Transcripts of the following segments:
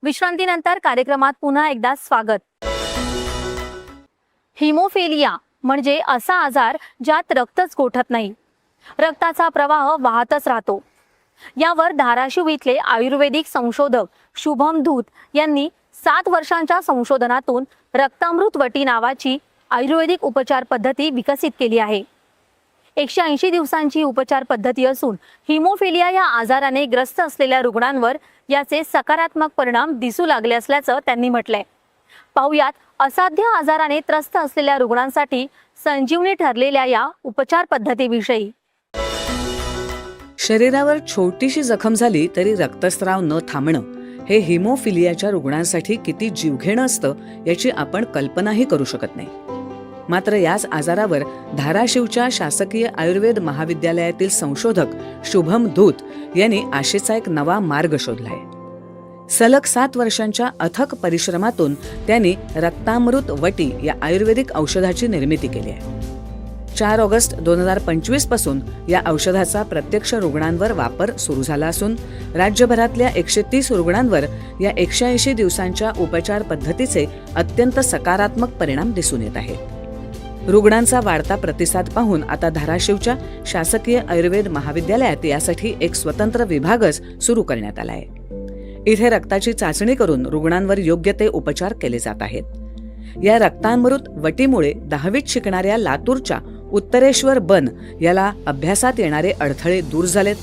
विश्रांतीनंतर कार्यक्रमात पुन्हा एकदा स्वागत। हिमोफिलिया म्हणजे असा आजार ज्यात रक्तच गोठत नाही, रक्ताचा प्रवाह वाहतच राहतो। यावर धाराशिव इथले आयुर्वेदिक संशोधक शुभम धूत यांनी 7 वर्षांच्या संशोधनातून रक्तामृत वटी नावाची आयुर्वेदिक उपचार पद्धती विकसित केली आहे। 180 दिवसांची उपचार पद्धती असून हिमोफिलिया या आजाराने ग्रस्त असलेल्या रुग्णांवर याचे सकारात्मक परिणाम दिसू लागले असल्याचं त्यांनी म्हटलंय। पाहुयात असाध्य आजाराने त्रस्त असलेल्या रुग्णांसाठी संजीवनी ठरलेल्या या उपचार पद्धतीविषयी। शरीरावर छोटीशी जखम झाली तरी रक्तस्राव न थांबणं हे हिमोफिलियाच्या रुग्णांसाठी किती जीवघेणं असतं याची आपण कल्पनाही करू शकत नाही। मात्र याच आजारावर धाराशिवच्या शासकीय आयुर्वेद महाविद्यालयातील संशोधक शुभम धूत यांनी आशेचा एक नवा मार्ग शोधलाय। सलग 7 वर्षांच्या अथक परिश्रमातून त्यांनी रक्तामृत वटी या आयुर्वेदिक औषधाची निर्मिती केली आहे। 4 ऑगस्ट 2025 पासून या औषधाचा प्रत्यक्ष रुग्णांवर वापर सुरू झाला असून राज्यभरातल्या 130 रुग्णांवर या 180 दिवसांच्या उपचार पद्धतीचे अत्यंत सकारात्मक परिणाम दिसून येत आहेत। रुग्णांचा वाढता प्रतिसाद पाहून आता धाराशिवच्या शासकीय आयुर्वेद महाविद्यालयात यासाठी एक स्वतंत्र विभागच सुरू करण्यात आला आहे। इथे रक्ताची चाचणी करून रुग्णांवर योग्य ते उपचार केले जात आहेत। या रक्तामृत वटीमुळे 10वीत शिकणाऱ्या लातूरच्या उत्तरेश्वर बन याला अभ्यासात येणारे अडथळे दूर झालेत,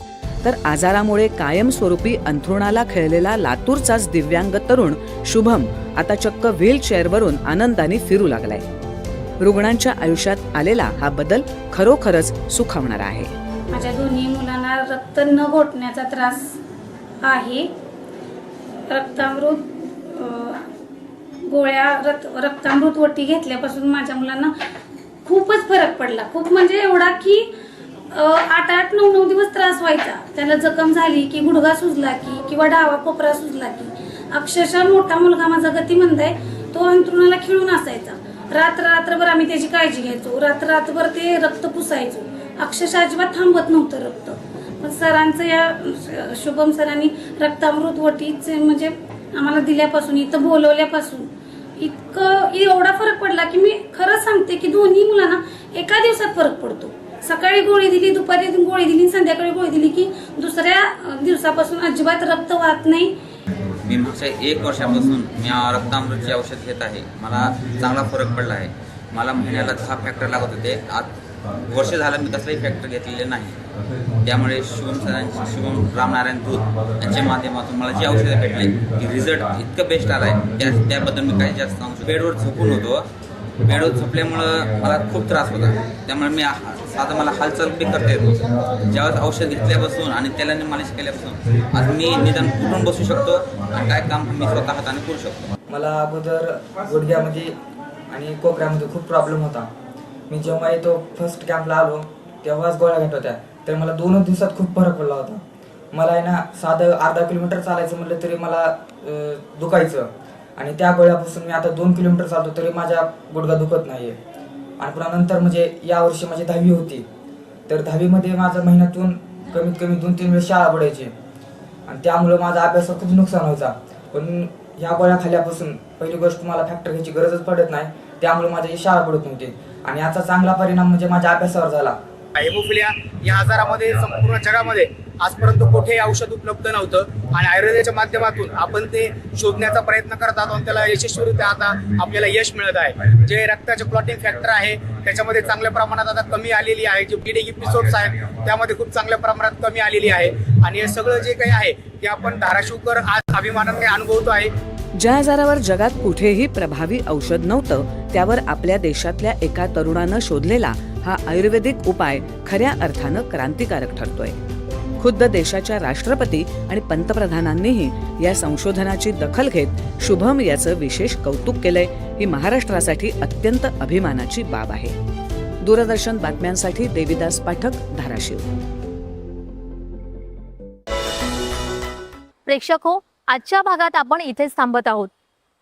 तर आजारामुळे कायमस्वरूपी अंथरुणाला खेळलेला लातूरचाच दिव्यांग तरुण शुभम आता चक्क व्हीलचेअरवरून आनंदाने फिरू लागलाय। रुग्णांच्या आयुष्यात आलेला हा बदल खरोखरच सुखावणारा आहे। माझ्या दोन्ही मुलांना रक्त न घोटण्याचा त्रास आहे। रक्तामृत गोळ्या रक्तामृत वटी घेतल्यापासून माझ्या मुलांना खूपच फरक पडला। खूप म्हणजे एवढा की 8-8, 9-9 दिवस त्रास व्हायचा। त्याला जखम झाली की गुडघा सुजला की किंवा डावा कोपरा सुजला की अक्षरशः मोठा मुलगा माझा गतिमंद आहे, तो अंथरुणाला खिळून असायचा। रात्रभर आम्ही त्याची काळजी घ्यायचो, रात्रभर ते रक्त पुसायचो, अक्षरशः अजिबात थांबत नव्हतं रक्त। पण सरांचं या शुभम सरांनी रक्तामृत वटीचे म्हणजे आम्हाला दिल्यापासून इथं बोलवल्यापासून एवढा फरक पडला की मी खरं सांगते की दोन्ही मुलांना एका दिवसात फरक पडतो। सकाळी गोळी दिली, दुपारी गोळी दिली, संध्याकाळी गोळी दिली की दुसऱ्या दिवसापासून अजिबात रक्त वाहत नाही। मी मागच्या 1 वर्षापासून मी रक्तामृतचे औषध घेत आहे। मला चांगला फरक पडला आहे। मला महिन्याला 10 फॅक्टर लागत होते, आज वर्ष झालं मी कसलाही फॅक्टर घेतलेले नाही। त्यामुळे शुभम रामनारायण धूत यांच्या माध्यमातून मला जी औषधं भेटली ती रिझल्ट इतकं बेस्ट आला आहे, त्याबद्दल मी काही जास्त सांगू शकतो। बेडवर झोपून होतो, बेडवर झोपल्यामुळं मला खूप त्रास होता, त्यामुळे मी साधं मला हालचाल बी करता येत नव्हतं। ज्यावेळेस औषध घेतल्यापासून आणि तेलाने मालिश केल्यापासून आज मी निदान कुठून बसू शकतो आणि काय काम मी स्वतः हाताने करू शकतो। मला अगोदर गुडघ्यामध्ये आणि कोपऱ्यामध्ये खूप प्रॉब्लेम होता। मी जेव्हा इथं फर्स्ट कॅम्पला आलो तेव्हाच गोळ्या घेत होत्या, तर मला 2 दिवसात खूप फरक पडला होता। मला आहे ना साधं अर्धा किलोमीटर चालायचं म्हटलं तरी मला दुखायचं, आणि त्या गोळ्यापासून मी आता 2 किलोमीटर चालतो तरी माझ्या गुडघा दुखत नाहीये। आणि पुन्हा नंतर म्हणजे यावर्षी माझी 10वी होती, तर 10वीमध्ये माझं महिन्यातून कमीत कमी 2-3 वेळेस शाळा बुडायची, आणि त्यामुळे माझा अभ्यासात खूप नुकसान व्हायचा। पण ह्या गोळ्या खाल्ल्यापासून पहिली गोष्ट मला फॅक्टर घ्यायची गरजच पडत नाही, त्यामुळे माझी शाळा बुडत नव्हती, आणि याचा चांगला परिणाम म्हणजे माझ्या अभ्यासावर झाला। हिमोफिलिया या आजारामध्ये संपूर्ण जगामध्ये आजपर्यंत कुठेही औषध उपलब्ध नव्हतं, आणि आयुर्वेदाच्या माध्यमातून आपण ते शोधण्याचा प्रयत्न करत आहोत आणि त्याला यशस्वीरित्या आता आपल्याला यश मिळत आहे। जे रक्ताचे क्लॉटिंग फॅक्टर आहे त्याच्यामध्ये चांगल्या प्रमाणात आता कमी आलेली आहे, जे ब्लिडिंग एपिसोड्स आहेत त्यामध्ये खूप चांगल्या प्रमाणात कमी आलेली आहे, आणि हे सगळं जे काही आहे ते आपण धाराशिवकर आज अभिमानाने अनुभवतो आहे। ज्या आजारावर जगात कुठेही प्रभावी औषध नव्हतं त्यावर आपल्या देशातल्या एका तरुणानं शोधलेला हा आयुर्वेदिक उपाय खऱ्या अर्थानं क्रांतिकारक ठरतोय। खुद्द देशाच्या राष्ट्रपती आणि पंतप्रधानांनीही या संशोधनाची दखल घेत शुभम याचं विशेष कौतुक केलंय। ही महाराष्ट्रासाठी अत्यंत अभिमानाची बाब आहे। दूरदर्शन बातम्यांसाठी देविदास पाठक, धाराशिव। प्रेक्षक हो, आजच्या भागात आपण इथेच थांबत आहोत।